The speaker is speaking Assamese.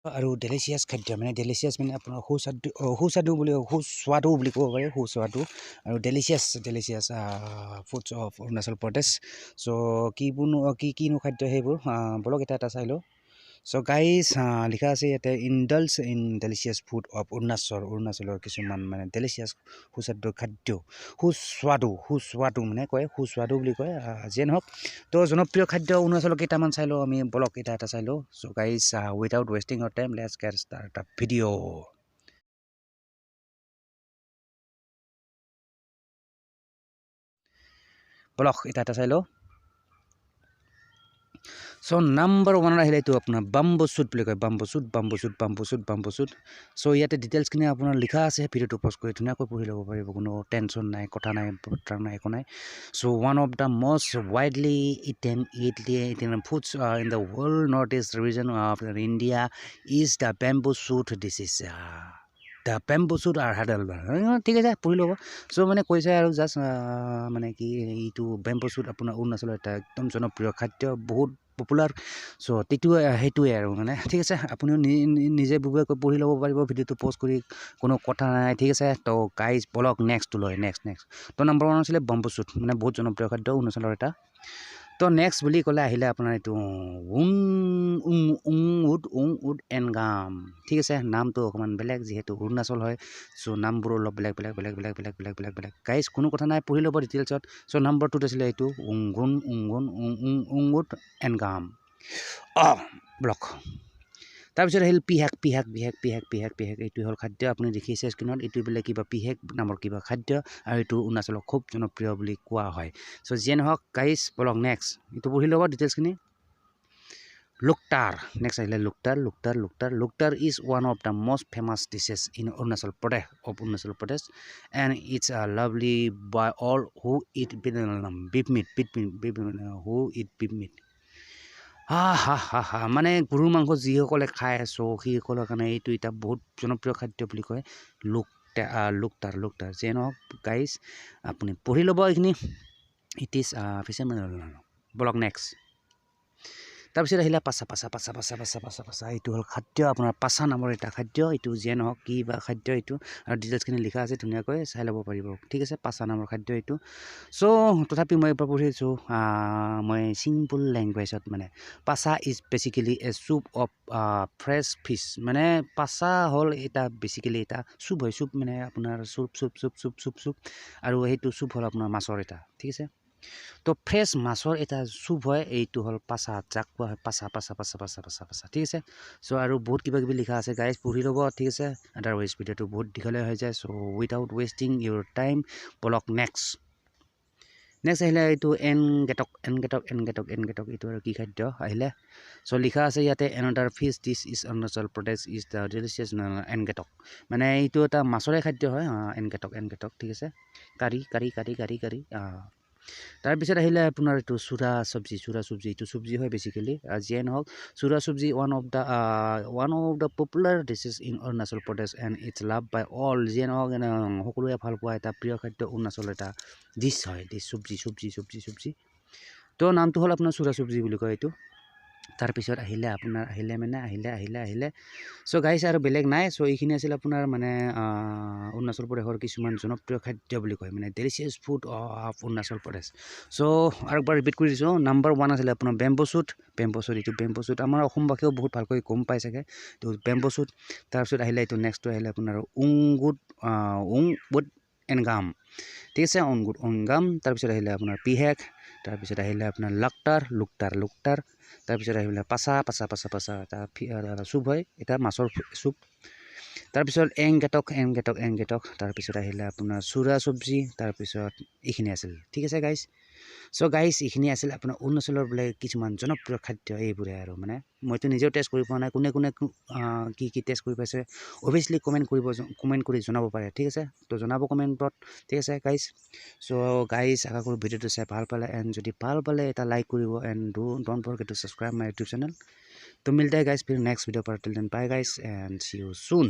আৰু ডেলিচিয়াছ খাদ্য মানে ডেলিচিয়াছ মানে আপোনাৰ সুস্বাদু বুলি সুস্বাদু বুলি ক'ব পাৰি সুস্বাদু আৰু delicious foods of Arunachal Pradesh চ' কিনো খাদ্য সেইবোৰ বলক এটা চাই লওঁ চ' গাইজ লিখা আছে ইয়াতে ইণ্ডালছ ইন ডেলিচিয়াছ ফুড অফ অৰুণাচলৰ কিছুমান মানে ডেলিচিয়াছ সুস্বাদু খাদ্য সুস্বাদু মানে কয় সুস্বাদু বুলি কয় যিয়ে নহওক তো জনপ্ৰিয় খাদ্য অৰুণাচলৰ কেইটামান চাই লওঁ আমি বলক এটা চাই লওঁ so' guys without wasting our time let's get start a video' বলক এটা চাই লওঁ চ' নাম্বাৰ ওৱানত আহিলে এইটো আপোনাৰ বাম্বো শ্বুট বুলি কয় বাম্বো শ্বুট চ' ইয়াতে ডিটেইলছখিনি আপোনাৰ লিখা আছে ভিডিঅ'টো প'জ কৰি ধুনীয়াকৈ পঢ়ি ল'ব পাৰিব কোনো টেনশ্যন নাই কথা নাই বতৰা নাই একো নাই so' one of the most widely eaten foods in the world North East region of India is the bamboo shoot this is the bamboo shoot আৰ হাডল ঠিক আছে পঢ়ি ল'ব চ' মানে কৈছে আৰু জাষ্ট মানে কি এইটো বেম্বো শ্বুট আপোনাৰ অৰুণাচলৰ এটা একদম জনপ্ৰিয় খাদ্য বহুত পপুলাৰ চ' সেইটোৱে আৰু মানে ঠিক আছে আপুনিও নিজে বুবাকৈ পঢ়ি ল'ব পাৰিব ভিডিঅ'টো প'জ কৰি কোনো কথা নাই ঠিক আছে তো গাইজ বলক নেক্সটটো লয় নেক্সট তো নাম্বাৰ ওৱান আছিলে বাম্বো শ্বুট মানে বহুত জনপ্ৰিয় খাদ্য অৰুণাচলৰ এটা তো নেক্সট বুলি ক'লে আহিলে আপোনাৰ এইটো উড এনগাম ঠিক আছে নামটো অকণমান বেলেগ যিহেতু অৰুণাচল হয় চ' নামবোৰ অলপ বেলেগ গাইজ কোনো কথা নাই পঢ়ি ল'ব ডিটেইলছত চ' নাম্বাৰ টুত আছিলে এইটো উড এনগাম ব্লক তাৰপিছত আহিল পিহেক এইটো হ'ল খাদ্য আপুনি দেখিছে স্ক্ৰীণত এইটো বোলে কিবা পিহেক নামৰ কিবা খাদ্য আৰু এইটো অৰুণাচলৰ খুব জনপ্ৰিয় বুলি কোৱা হয় চ' যিয়ে নহওক গাইজ বলক নেক্সট এইটো পঢ়ি ল'ব ডিটেইলছখিনি লুকটাৰ নেক্সট আহিলে lukter is one of the most famous dishes in Arunachal Pradesh and it's lovely by all who eat beef meat হা মানে গৰুৰ মাংস যিসকলে খায় চ' সেইসকলৰ কাৰণে এইটো এটা বহুত জনপ্ৰিয় খাদ্য বুলি কয় লুকটাৰ যিয়ে নহওক গাইজ আপুনি পঢ়ি ল'ব এইখিনি ইট ইজ বলক নেক্সট তাৰপিছত আহিলে পাছা এইটো হ'ল খাদ্য আপোনাৰ পাছা নামৰ এটা খাদ্য এইটো যিয়ে নহওক কি বা খাদ্য এইটো আৰু ডিটেইলছখিনি লিখা আছে ধুনীয়াকৈ চাই ল'ব পাৰিব ঠিক আছে পাছা নামৰ খাদ্য এইটো চ' তথাপি মই এবাৰ পঢ়িছোঁ মই চিম্পল লেংগুৱেজত মানে pasa is basically a soup of fresh fish মানে পাছা হ'ল এটা বেচিকেলি এটা চুপ হয় চুপ মানে আপোনাৰ চুপ আৰু সেইটো চুপ হ'ল আপোনাৰ মাছৰ এটা ঠিক আছে তো ফ্ৰেছ মাছৰ এটা চুপ হয় এইটো হ'ল পাছা যাক কোৱা হয় পাছা ঠিক আছে চ' আৰু বহুত কিবা কিবি লিখা আছে গাইজ পঢ়ি ল'ব ঠিক আছে আদাৰৱাইজ ভিডিঅ'টো বহুত দীঘলীয়া হৈ যায় চ' উইথাউট ৱেষ্টিং ইউৰ টাইম বলক নেক্সট আহিলে এইটো এনগেটক এইটো আৰু কি খাদ্য আহিলে চ' লিখা আছে ইয়াতে another fish this is Arunachal Pradesh is the delicious ngatok মানে এইটো এটা মাছৰে খাদ্য হয় এনগেটক ঠিক আছে কাৰি তাৰপিছত আহিলে আপোনাৰ এইটো চুৰা চব্জি এইটো চব্জি হয় বেচিকেলি যিয়ে নহওক chura sabji one of the popular dishes in Arunachal Pradesh and it's love by all যিয়ে নহওক সকলোৱে ভাল পোৱা এটা প্ৰিয় খাদ্য অৰুণাচলৰ এটা ডিছ হয় চব্জি তো নামটো হ'ল আপোনাৰ চুৰা চব্জি বুলি কয় এইটো তাৰপিছত আহিলে চ' গাইছ আৰু বেলেগ নাই চ' এইখিনি আছিল আপোনাৰ মানে অৰুণাচল প্ৰদেশৰ কিছুমান জনপ্ৰিয় খাদ্য বুলি কয় মানে delicious food of Arunachal Pradesh চ' আৰু একবাৰ ৰিপিট কৰি দিছোঁ নাম্বাৰ ওৱান আছিলে আপোনাৰ বেম্বো শ্বুট আমাৰ অসমবাসীয়েও বহুত ভালকৈ গম পাই চাগে তো বেম্বো শ্বুট তাৰপিছত আহিলে এইটো নেক্সটটো আহিলে আপোনাৰ উড এনগাম ঠিক আছে অংগাম তাৰপিছত আহিলে আপোনাৰ পিহেক তাৰপিছত আহিলে আপোনাৰ লুকটাৰ তাৰপিছত আহিলে পাছা এটা চুপ হয় এটা মাছৰ চুপ তাৰপিছত এংগেটক তাৰপিছত আহিলে আপোনাৰ চুৰা চব্জি তাৰপিছত এইখিনি আছিল ঠিক আছে গাইজ চ' গাইজ এইখিনি আছিল আপোনাৰ অৰুণাচলৰ বোলে কিছুমান জনপ্ৰিয় খাদ্য এইবোৰে আৰু মানে মইতো নিজেও টেষ্ট কৰি পোৱা নাই কোনে কি টেষ্ট কৰি পাইছে অভিয়াছলি কমেণ্ট কৰি জনাব পাৰে ঠিক আছে তো জনাব কমেণ্টত ঠিক আছে গাইজ চ' গাইজ আশা কৰোঁ ভিডিঅ'টো চাই ভাল পালে এণ্ড যদি ভাল পালে এটা লাইক কৰিব and don't forget to subscribe my YouTube channel তো মিলতে গাইজ फिर नेक्स्ट वीडियो पर till then bye guys and see you soon